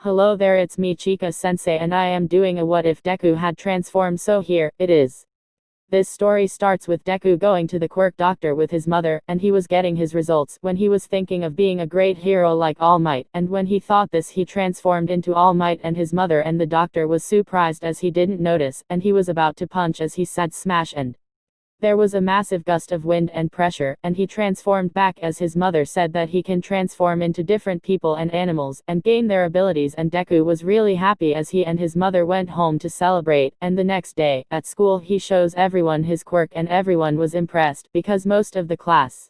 Hello there, it's me Chika-sensei and I am doing a what if Deku had transformed, so here it is. This story starts with Deku going to the Quirk doctor with his mother, and he was getting his results when he was thinking of being a great hero like All Might, and when he thought this he transformed into All Might and his mother, and the doctor was surprised as he didn't notice, and he was about to punch as he said smash, and there was a massive gust of wind and pressure, and he transformed back as his mother said that he can transform into different people and animals, and gain their abilities, and Deku was really happy as he and his mother went home to celebrate, and the next day, at school he shows everyone his quirk and everyone was impressed, because most of the class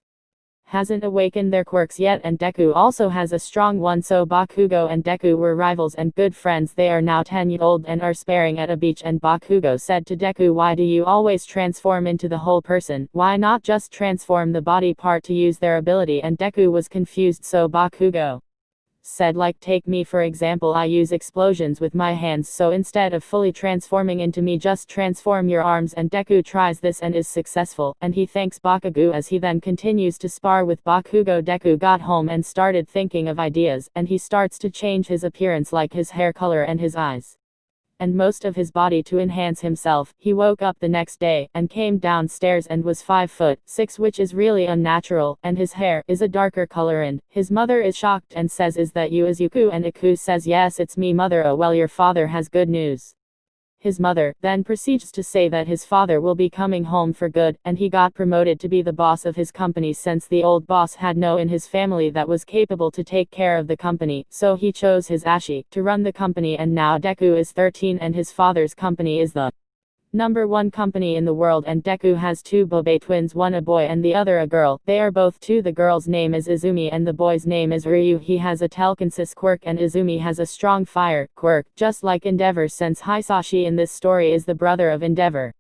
hasn't awakened their quirks yet, and Deku also has a strong one, so Bakugo and Deku were rivals and good friends. They are now 10-year-old and are sparring at a beach, and Bakugo said to Deku, why do you always transform into the whole person, why not just transform the body part to use their ability? And Deku was confused, so Bakugo said, like, take me for example, I use explosions with my hands, so instead of fully transforming into me, just transform your arms. And Deku tries this and is successful, and he thanks Bakugo as he then continues to spar with Bakugo. Deku got home and started thinking of ideas, and he starts to change his appearance, like his hair color and his eyes and most of his body, to enhance himself. He woke up the next day and came downstairs and was 5'6", which is really unnatural, and his hair is a darker color, and his mother is shocked and says, is that you, Izuku? And Iku says, yes, it's me, mother. Oh well, your father has good news. His mother then proceeds to say that his father will be coming home for good, and he got promoted to be the boss of his company, since the old boss had no one in his family that was capable to take care of the company, so he chose his Ashi to run the company. And now Deku is 13 and his father's company is the #1 company in the world, and Deku has two Bobe twins, one a boy and the other a girl. They are both two. The girl's name is Izumi and the boy's name is Ryu. He has a telekinesis quirk and Izumi has a strong fire quirk, just like Endeavor, since Hisashi in this story is the brother of Endeavor.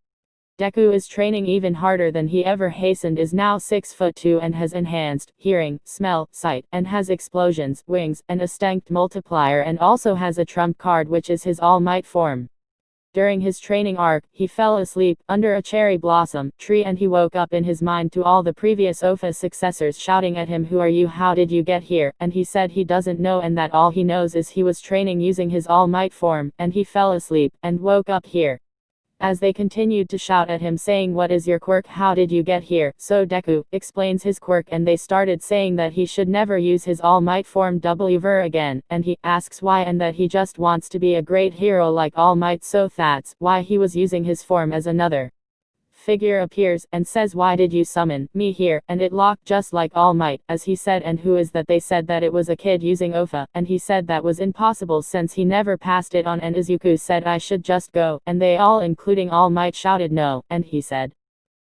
Deku is training even harder than he ever hastened, is now 6'2" and has enhanced hearing, smell, sight, and has explosions, wings, and a strength multiplier, and also has a trump card which is his All Might form. During his training arc, he fell asleep under a cherry blossom tree, and he woke up in his mind to all the previous Ofa successors shouting at him, who are you, how did you get here? And he said he doesn't know, and that all he knows is he was training using his All Might form, and he fell asleep and woke up here. As they continued to shout at him saying, what is your quirk, how did you get here? So Deku explains his quirk, and they started saying that he should never use his All Might form ever again, and he asks why, and that he just wants to be a great hero like All Might, so that's why he was using his form. As another figure appears and says, why did you summon me here? And it locked just like All Might, as he said. And who is that? They said that it was a kid using Ofa, and he said that was impossible since he never passed it on, and Izuku said I should just go, and they all including All Might shouted no, and he said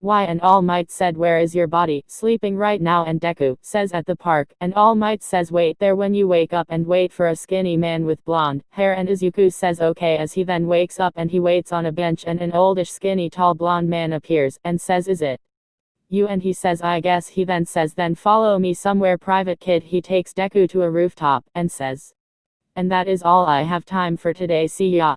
why? And All Might said, where is your body? Sleeping right now. And Deku says at the park, and All Might says wait there when you wake up and wait for a skinny man with blonde hair, and Izuku says okay, as he then wakes up and he waits on a bench, and an oldish skinny tall blonde man appears and says, is it you? And he says I guess. He then says, then follow me somewhere private, kid. He takes Deku to a rooftop and says, and that is all I have time for today, see ya.